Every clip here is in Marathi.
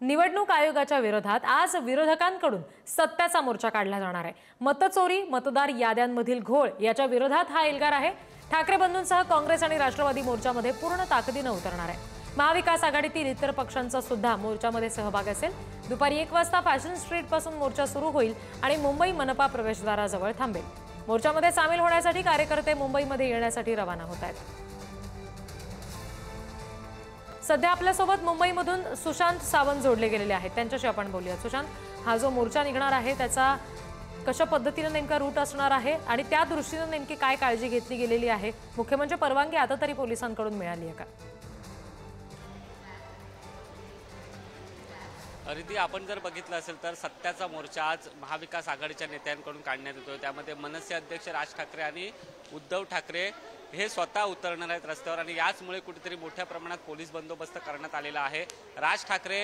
निवडणूक आयोगाच्या विरोधात आज विरोधकांकडून सत्याचा मोर्चा काढला जाणार आहे। मतचोरी, मतदार याद्यांमधील घोळ याच्या विरोधात हा एल्गार आहे। ठाकरे बंधूंसह काँग्रेस आणि राष्ट्रवादी मोर्चामध्ये पूर्ण ताकदीने उतरणार आहे। महाविकास आघाडीतील इतर पक्षांचा सुद्धा मोर्चामध्ये सहभाग असेल। दुपारी 1 वाजता फॅशन स्ट्रीट पासून मोर्चा सुरू होईल आणि मुंबई मनपा प्रवेशद्वाराजवळ थांबेल। मोर्चामध्ये सामील होण्यासाठी कार्यकर्ते मुंबईमध्ये येण्यासाठी रवाना होत आहेत। सध्या आपल्यासोबत मुंबईमधून सुशांत सावंत जोडले गेलेले आहेत, त्यांच्याशी आपण बोलूया। सुशांत, हा जो मोर्चा निघणार आहे त्याचा कशा पद्धतीने नेमका रूट असणार आहे आणि त्या दृष्टीने नेमकी काय काळजी घेतली गेलेली आहे? मुख्य म्हणजे परवानगी आता तरी पोलिसांकडून मिळाली आहे का? रिधी, आपण जर बघितलं असेल तर सत्याचा मोर्चा आज महाविकास आघाडीच्या नेत्यांकडून काढण्यात येतोय। त्यामध्ये मनसे अध्यक्ष राज ठाकरे आणि उद्धव ठाकरे हे स्वतः उतरणार आहेत रस्त्यावर आणि याचमुळे कुठेतरी मोठ्या प्रमाणात पोलीस बंदोबस्त करण्यात आलेला आहे। राज ठाकरे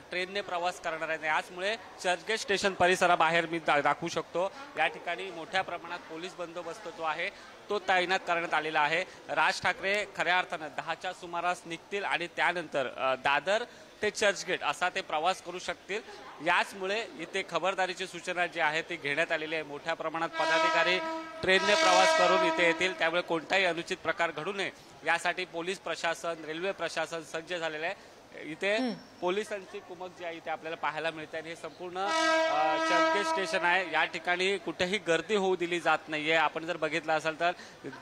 ट्रेनने प्रवास करणार आहेत, याचमुळे चर्चगेट स्टेशन परिसराबाहेर मी दाखवू शकतो या ठिकाणी मोठ्या प्रमाणात पोलीस बंदोबस्त जो आहे तो तैनात करण्यात आलेला आहे। राज ठाकरे खऱ्या अर्थानं 10च्या सुमारास निघतील आणि त्यानंतर दादर ते चर्चगेट असा ते प्रवास करू शकतील। याचमुळे इथे खबरदारीची सूचना जी आहे ती घेण्यात आलेली आहे। मोठ्या प्रमाणात पदाधिकारी ट्रेनने प्रवास करून इथे येतील, त्यामुळे कोणताही अनुचित प्रकार घडू नये यासाठी पोलीस प्रशासन, रेल्वे प्रशासन सज्ज झालेले आहे। इथे पोलिसांची कुमक जी आहे इथे आपल्याला पाहायला मिळते आणि हे संपूर्ण चर्चगेट स्टेशन आहे। या ठिकाणी कुठेही गर्दी होऊ दिली जात नाहीये। आपण जर बघितलं असेल तर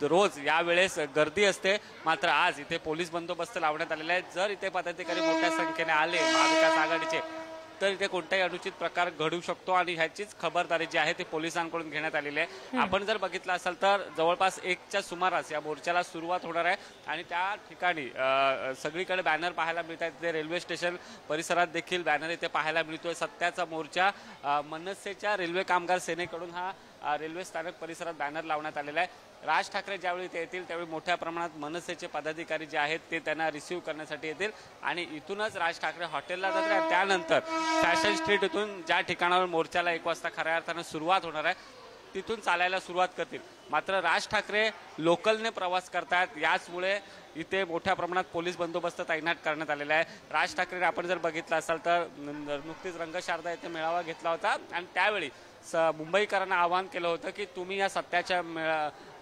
रोज या वेळेस गर्दी असते, मात्र आज इथे पोलीस बंदोबस्त लावण्यात आलेला आहे। जर इथे पदाधिकारी मोठ्या संख्येने आले महाविकास आघाडीचे तर इथे कोणताही अनुचित प्रकार घडू शकतो आणि ह्याचीच खबरदारी जी आहे ती पोलिसांकडून घेण्यात आलेली आहे। आपण जर बघितलं असेल तर जवळपास 1च्या सुमारास या मोर्चाला सुरुवात होणार आहे आणि त्या ठिकाणी सगळीकडे बॅनर पाहायला मिळतात। ते रेल्वे स्टेशन परिसरात देखील बॅनर इथे पाहायला मिळतोय। सत्याचा मोर्चा मनसेच्या रेल्वे कामगार सेनेकडून हा रेल्वे स्थानक परिसरात बॅनर लावण्यात आलेला आहे। राज ठाकरे ज्यावेळी ते येतील त्यावेळी मोठ्या प्रमाणात मनसेचे पदाधिकारी जे आहेत ते त्यांना रिसीव्ह करण्यासाठी येतील आणि इथूनच राज ठाकरे हॉटेलला जातील आणि त्यानंतर फॅशन स्ट्रीट इथून ज्या ठिकाणावर मोर्चाला 1 वाजता खऱ्या अर्थानं सुरुवात होणार आहे तिथून चालायला सुरुवात करतील। मात्र राज ठाकरे लोकलने प्रवास करतात, याचमुळे इथे मोठ्या प्रमाणात पोलीस बंदोबस्त तैनात करण्यात आलेला आहे। राज ठाकरे आपण जर बघितलं असाल तर नुकतीच रंगशारदा येथे मेळावा घेतला होता आणि त्यावेळी मुंबईकरांना आवाहन केलं होतं की तुम्ही या सत्याच्या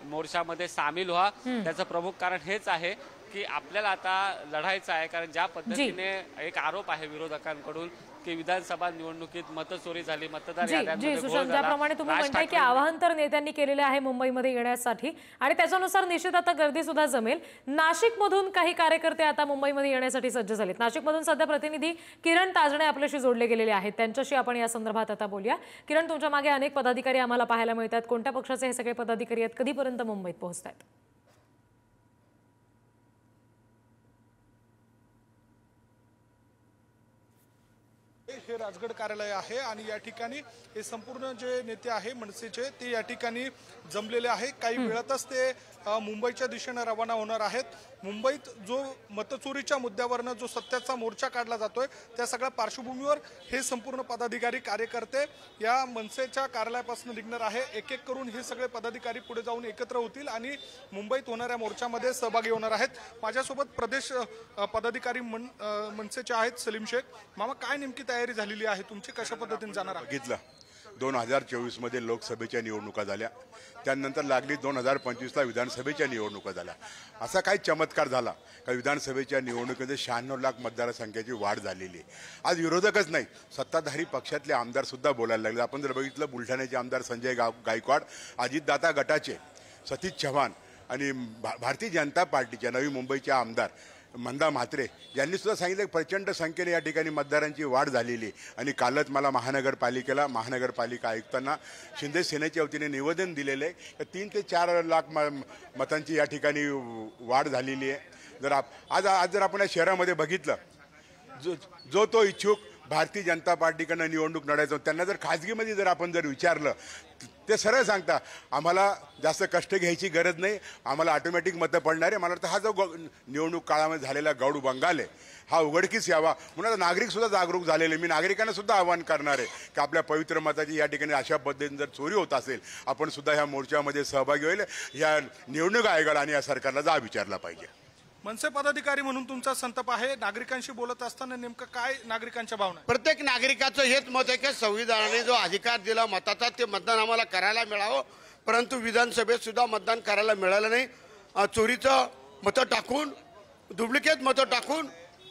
मोर्चामध्ये सामील व्हा। त्याचं प्रमुख कारण हेच आहे की आपल्याला आता लढायचं आहे, कारण ज्या पद्धतीने एक आरोप आहे विरोधकांकडून की विधानसभा निवडणुकीत मतचोरी झाली, मतदार याद्यांमध्ये घोळ झाला। ज्याप्रमाणे तुम्ही म्हणताय की आवाहन तर नेत्यांनी केलेले आहे मुंबईमध्ये येण्यासाठी आणि त्याच्यानुसार निश्चित आता गर्दी सुद्धा जमेल। नाशिकमधून काही कार्यकर्ते आता मुंबईमध्ये येण्यासाठी सज्ज झालेत। नाशिकमधून सध्या प्रतिनिधी किरण ताजणे आपल्याशी जोडले गेलेले आहेत, त्यांच्याशी आपण या संदर्भात आता बोलूया। किरण, तुमच्या मागे अनेक पदाधिकारी आम्हाला पाहायला मिळतात, कोणत्या पक्षाचे हे सगळे पदाधिकारी आहेत, कधीपर्यंत मुंबईत पोहोचतात? हे राजगड कार्यालय आहे आणि या ठिकाणी हे संपूर्ण जे नेते आहे मनसेचे ते या ठिकाणी जमलेले आहे। काही वेळातच ते मुंबईच्या दिशेने रवाना होणार आहेत। मुंबईत जो मतचोरीच्या मुद्द्यावरनं जो सत्याचा मोर्चा काढला जातोय त्या सगळ्या पार्श्वभूमीवर हे संपूर्ण पदाधिकारी कार्यकर्ते या मनसेच्या कार्यालयापासून निघणार आहे। एक एक करून हे सगळे पदाधिकारी पुढे जाऊन एकत्र होतील आणि मुंबईत होणाऱ्या मोर्चामध्ये सहभागी होणार आहेत। माझ्यासोबत प्रदेश पदाधिकारी मनसेचे आहेत सलीम शेख। मामा, काय नेमकी तयारी झालेली आहे तुमची, कशा पद्धतीने जाणार आहे? बघितलं 2024 मध्ये लोकसभेच्या निवडणुका झाल्या, त्यानंतर लागली 2025ला विधानसभेच्या निवडणुका झाल्या। असा काही चमत्कार झाला का विधानसभेच्या निवडणुकीमध्ये 96 लाख मतदारसंख्येची वाढ झालेली आहे। आज विरोधकच नाही, सत्ताधारी पक्षातले आमदार सुद्धा बोलायला लागले। आपण जर बघितलं बुलढाण्याचे आमदार संजय गायकवाड, अजितदादा गटाचे सतीश चव्हाण आणि भारतीय जनता पार्टीच्या नवी मुंबईच्या आमदार मंदा म्हात्रे यांनी सुद्धा सांगितलं प्रचंड संख्येने या ठिकाणी मतदारांची वाढ झालेली आणि कालच मला महानगरपालिका आयुक्तांना शिंदे सेनेच्या वतीने निवेदन दिलेलं आहे की 3 ते 4 लाख मतांची या ठिकाणी वाढ झालेली आहे। आज जर आपण या शहरामध्ये बघितलं जो तो इच्छुक भारतीय जनता पार्टीकडनं निवडणूक लढायचं त्यांना जर खाजगीमध्ये जर आपण जर विचारलं ते सरळ सांगता आम्हाला जास्त कष्ट घ्यायची गरज नाही, आम्हाला ऑटोमॅटिक मतं पडणार आहे। मला वाटतं हा जो निवडणूक काळामध्ये झालेला गौड बंगाल आहे हा उघडकीस यावा म्हणून नागरिक सुद्धा जागरूक झालेले। मी नागरिकांना सुद्धा आवाहन करणार आहे की आपल्या पवित्र मताची या ठिकाणी अशा पद्धतीने जर चोरी होत असेल आपण सुद्धा ह्या मोर्चामध्ये सहभागी होईल। या निवडणूक आयोगाला आणि या सरकारला जा विचारला पाहिजे। मनसे पदाधिकारी म्हणून तुमचा संताप आहे, नागरिकांशी बोलत असताना नेमकं काय नागरिकांच्या भावना आहे? प्रत्येक नागरिकाचं हेच मत आहे की संविधानाने जो अधिकार दिला मताचा ते मतदान आम्हाला करायला मिळावं, परंतु विधानसभेत सुद्धा मतदान करायला मिळालं नाही। चोरीचं मतं टाकून, डुप्लिकेट मतं टाकून,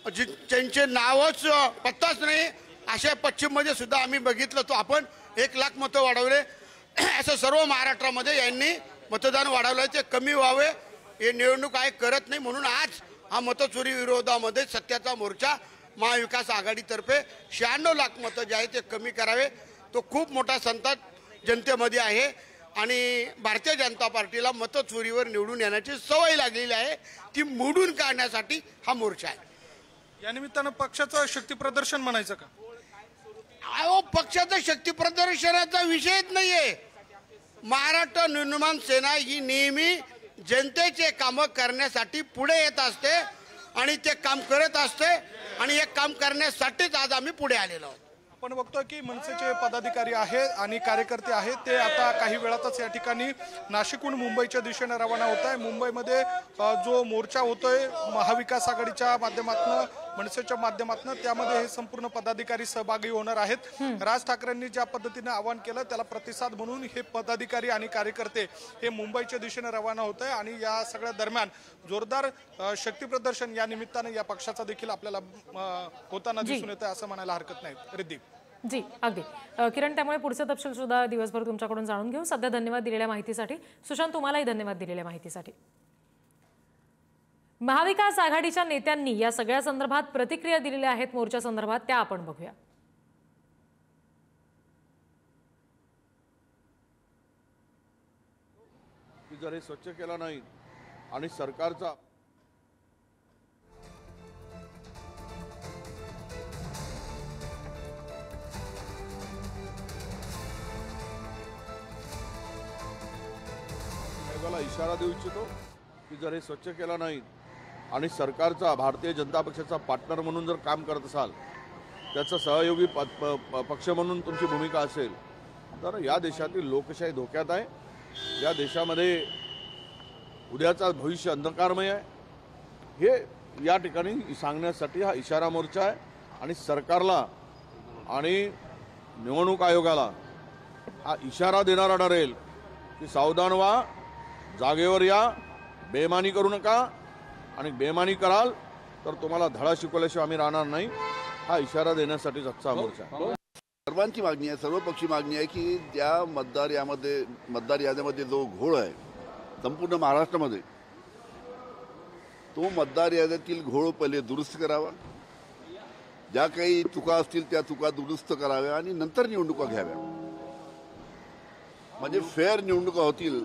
ज्यांचे नावच पत्ताच नाही अशा पश्चिममध्ये सुद्धा आम्ही बघितलं। तो आपण 1 लाख मतं वाढवले, असं सर्व महाराष्ट्रामध्ये यांनी मतदान वाढवलं, ते कमी व्हावे हे निवडणूक आयोग करत नाही। म्हणून आज हा मतचोरी विरोधामध्ये सत्याचा मोर्चा महाविकास आघाडीतर्फे 96 लाख मतं जे आहे ते कमी करावे, तो खूप मोठा संताप जनतेमध्ये आहे। आणि भारतीय जनता पार्टीला मतचोरीवर निवडून येण्याची सवय लागलेली आहे, ती मोडून काढण्यासाठी हा मोर्चा आहे। या निमित्तानं पक्षाचं शक्ती प्रदर्शन म्हणायचं का? अहो, पक्षाचं शक्ती प्रदर्शनाचा विषयच नाहीये। महाराष्ट्र निर्माण सेना ही नेहमी जनतेचे काम करण्यासाठी पुढे येत असते आणि ते काम करत असते आणि हे काम करण्यासाठीच आज आम्ही पुढे आलेलो आहोत। आपण बघतोय की मनसेचे पदाधिकारी आहेत आणि कार्यकर्ते आहेत, ते आता काही वेळातच या ठिकाणी नाशिकहून मुंबईच्या दिशेने रवाना होत आहे। मुंबईमध्ये जो मोर्चा होतोय महाविकास आघाडीच्या माध्यमातून, मनसेच्या माध्यमातून, त्यामध्ये हे संपूर्ण पदाधिकारी सहभागी होणार आहेत। राज ठाकरेंनी ज्या पद्धतीने आवाहन केलं त्याला प्रतिसाद म्हणून हे पदाधिकारी आणि कार्यकर्ते हे मुंबईच्या दिशेने रवाना होत आहे आणि या सगळ्या दरम्यान जोरदार शक्ती प्रदर्शन या निमित्ताने या पक्षाचा देखील आपल्याला होताना दिसून येतं असं म्हणायला हरकत नाही। रिद्धी जी अगदी किरण, त्यामुळे पुढचे तपशील सुद्धा दिवसभर तुमच्याकडून जाणून घेऊ। सध्या धन्यवाद दिलेल्या माहितीसाठी। सुशांत, तुम्हालाही धन्यवाद दिलेल्या माहितीसाठी। महाविकास आघाडीच्या नेत्यांनी या सगळ्या संदर्भात प्रतिक्रिया दिलेल्या आहेत मोर्चा संदर्भात, त्या आपण बघूया। जर हे स्वच्छ केला नाही आणि सरकारचा इशारा देऊ इच्छितो की जर हे स्वच्छ केला नाही आणि सरकारचा, भारतीय जनता पक्षाचा पार्टनर म्हणून जर काम करत असाल, त्याचा सहयोगी पक्ष म्हणून तुमची भूमिका असेल, तर या देशातील लोकशाही धोक्यात आहे। या देशामध्ये उद्याचा भविष्य अंधकारमय आहे, हे या ठिकाणी सांगण्यासाठी हा इशारा मोर्चा आहे। आणि सरकारला आणि निवडणूक आयोगाला हा इशारा देणारा ठरेल की सावधान व्हा, जागेवर या, बेमानी करू नका, आणि बेमानी कराल तर तुम्हाला धडा शिकवल्याशिवाय आम्ही राहणार नाही, हा इशारा देण्यासाठी आजचा मोर्चा। सर्वांची मागणी आहे, सर्वपक्षी मागणी आहे की त्या मतदार याद्यामध्ये जो घोळ आहे संपूर्ण महाराष्ट्रामध्ये, तो मतदार याद्यातील घोळ पहिले दुरुस्त करावा, ज्या काही चुका असतील त्या चुका दुरुस्त कराव्या आणि नंतर निवडणुका घ्याव्या, म्हणजे फेअर निवडणुका होतील।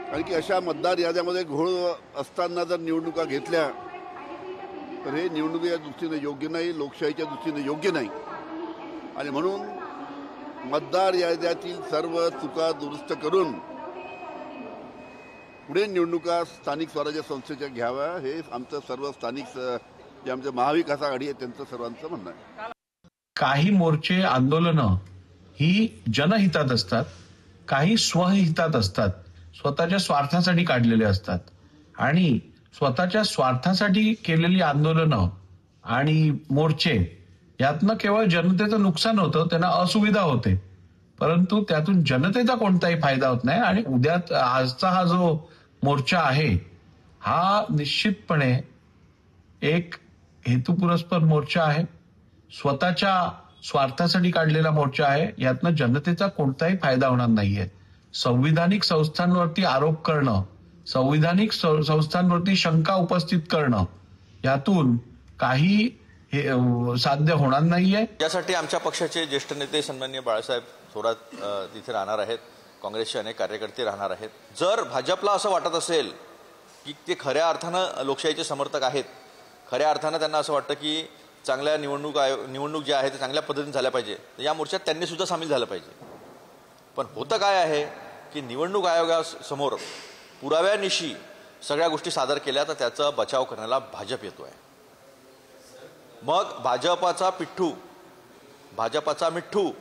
कारण की अशा मतदार याद्यामध्ये घोळ असताना जर निवडणुका घेतल्या तर हे निवडणुकीच्या दृष्टीने योग्य नाही, लोकशाहीच्या दृष्टीने योग्य नाही। आणि म्हणून मतदार याद्यातील सर्व चुका दुरुस्त करून पुढे निवडणुका स्थानिक स्वराज्य संस्थेच्या घ्याव्या, हे आमचं सर्व स्थानिक जे आमचे महाविकास आघाडी आहे त्यांचं सर्वांचं म्हणणं आहे। काही मोर्चे, आंदोलनं ही जनहितात असतात, काही स्वहितात असतात, स्वतःच्या स्वार्थासाठी काढलेले असतात। आणि स्वतःच्या स्वार्थासाठी केलेली आंदोलनं आणि मोर्चे यातनं केवळ जनतेचं नुकसान होतं, त्यांना असुविधा होते, परंतु त्यातून जनतेचा कोणताही फायदा होत नाही। आणि आजचा हा जो मोर्चा आहे हा निश्चितपणे एक हेतुपुरस्पर मोर्चा आहे, स्वतःच्या स्वार्थासाठी काढलेला मोर्चा आहे, यातनं जनतेचा कोणताही फायदा होणार नाहीये। संविधानिक संस्थांवरती आरोप करणं, संविधानिक संस्थांवरती शंका उपस्थित करणं, यातून काही साध्य होणार नाहीये। यासाठी आमच्या पक्षाचे ज्येष्ठ नेते सन्माननीय बाळासाहेब थोरात तिथे राहणार आहेत, काँग्रेसचे अनेक कार्यकर्ते राहणार आहेत। जर भाजपला असं वाटत असेल की ते खऱ्या अर्थानं लोकशाहीचे समर्थक आहेत, खऱ्या अर्थानं त्यांना असं वाटतं की चांगल्या निवडणूक ज्या आहेत ते चांगल्या पद्धतीने झाल्या पाहिजे, तर या मोर्चात त्यांनी सुद्धा सामील झालं पाहिजे। पण होतं काय आहे की निवडणूक आयोगासमोर पुराव्यानिशी सगळ्या गोष्टी सादर केल्या तर त्याचा बचाव करण्याला भाजप येतोय। मग भाजपाचा मिठ्ठू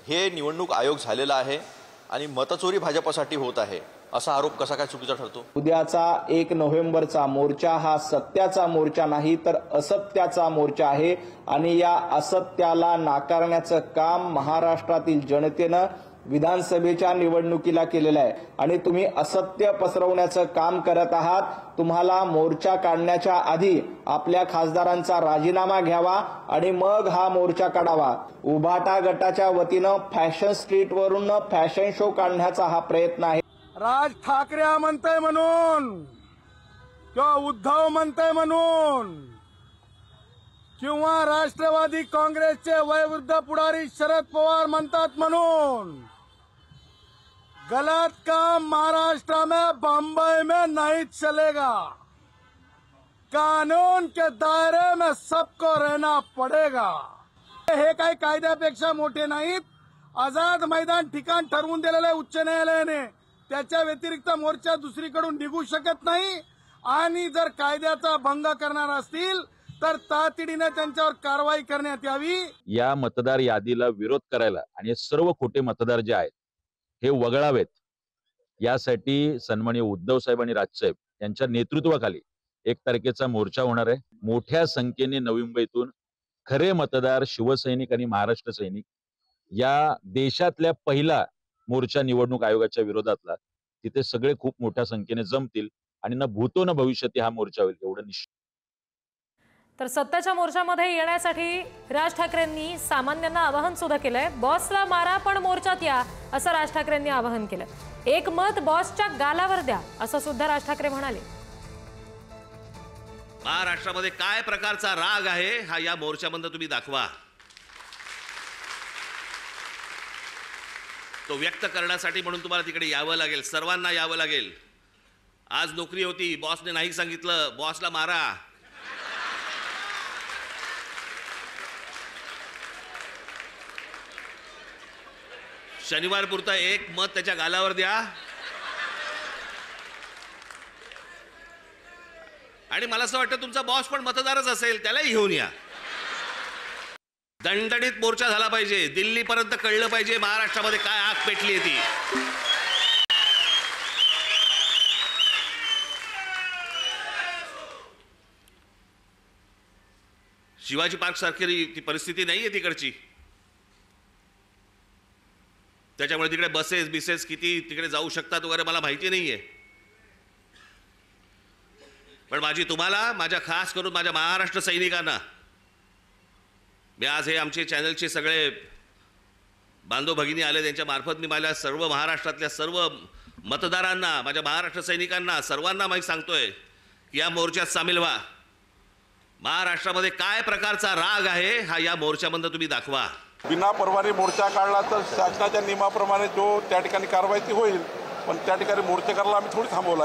हे निवडणूक आयोग झालेला आहे आणि मतचोरी भाजपासाठी होत आहे असा आरोप कसा काय चुकीचा ठरतो? उद्याचा 1 नोव्हेंबरचा मोर्चा हा सत्याचा मोर्चा नाही तर असत्याचा मोर्चा आहे आणि या असत्याला नाकारण्याचं काम महाराष्ट्रातील जनतेनं विधानसभेच्या निवडणुकीला केलेलं आहे आणि तुम्ही असत्य पसरवण्याचं काम करत आहात. तुम्हाला मोर्चा काढण्याच्या आधी आपल्या खासदारांचा राजीनामा घ्यावा आणि मग हा मोर्चा काढावा. उभाटा गटाच्या वतीनं फॅशन स्ट्रीटवरून फॅशन शो काढण्याचा हा प्रयत्न आहे. राज ठाकरे म्हणतोय म्हणून किंवा उद्धव म्हणतोय म्हणून किंवा राष्ट्रवादी काँग्रेसचे वयोवृद्ध पुढारी शरद पवार म्हणतात म्हणून गलत काम महाराष्ट्र में बम्बई में नहीं चलेगा. कानून के दायरे में सबको रहना पड़ेगा. हे काही कायद्यापेक्षा मोठे नाहीत. आझाद मैदान ठिकाण ठरवून दिलेलं आहे उच्च न्यायालयाने. त्याच्या व्यतिरिक्त मोर्चा दुसरीकडून निघू शकत नाही आणि जर कायद्याचा भंग करणार असतील तर तातडीने त्यांच्यावर कारवाई करण्यात यावी. या मतदार यादीला विरोध करायला आणि हे सर्व खोटे मतदार जे आहेत हे वगळावेत यासाठी सन्माननीय उद्धव साहेब आणि राजसाहेब यांच्या नेतृत्वाखाली 1 तारखेचा मोर्चा होणार आहे. मोठ्या संख्येने नवी मुंबईतून खरे मतदार शिवसैनिक आणि महाराष्ट्र सैनिक या देशातल्या पहिला मोर्चा निवडणूक आयोगाच्या विरोधातला तिथे सगळे खूप मोठ्या संख्येने जमतील आणि न भूतो न भविष्यती हा मोर्चा होईल एवढं निश्चित. तर सत्ताच्या मोर्चामध्ये येण्यासाठी राज ठाकरेंनी सामान्यांना आवाहन सुद्धा केलंय. बॉसला मारा पण मोर्चात या असं राज ठाकरेंनी आवाहन केलं. 1 मत बॉसच्या गालावर द्या असं सुद्धा राज ठाकरे म्हणाले. महाराष्ट्रामध्ये काय प्रकारचा राग आहे हा या मोर्चामध्ये तुम्ही दाखवा. तो व्यक्त करण्यासाठी म्हणून तुम्हाला तिकडे यावं लागेल. सर्वांना यावं लागेल. आज नोकरी होती, बॉसने नाही सांगितलं, बॉसला मारा. शनिवार पुरता 1 मत त्याच्या गालावर द्या आणि मला असं वाटतं तुमचा बॉस पण मतदारच असेल, त्यालाही घेऊन या. दणदणीत मोर्चा झाला पाहिजे. दिल्लीपर्यंत कळलं पाहिजे महाराष्ट्रामध्ये काय आग पेटली ती. शिवाजी पार्क सारखी ती परिस्थिती नाहीये तिकडची. त्याच्यामुळे तिकडे बसेस किती तिकडे जाऊ शकतात वगैरे मला माहिती नाहीये. पण तुम्हाला माझ्या खास करून माझ्या महाराष्ट्र सैनिकांना मी आज हे आमचे चॅनलचे सगळे बांधव भगिनी आले त्यांच्या मार्फत मी माझ्या सर्व महाराष्ट्रातल्या सर्व मतदारांना, माझ्या महाराष्ट्र सैनिकांना सर्वांना मी सांगतोय की या मोर्चात सामील व्हा. महाराष्ट्रामध्ये काय प्रकारचा राग आहे हा या मोर्चामध्ये तुम्ही दाखवा. बिना परवाने मोर्चा काढला तर शासनाच्या नियमाप्रमाणे जो त्या ठिकाणी कारवाई होईल, पण त्या ठिकाणी मोर्चेकरला आम्ही थोडी थांबवला.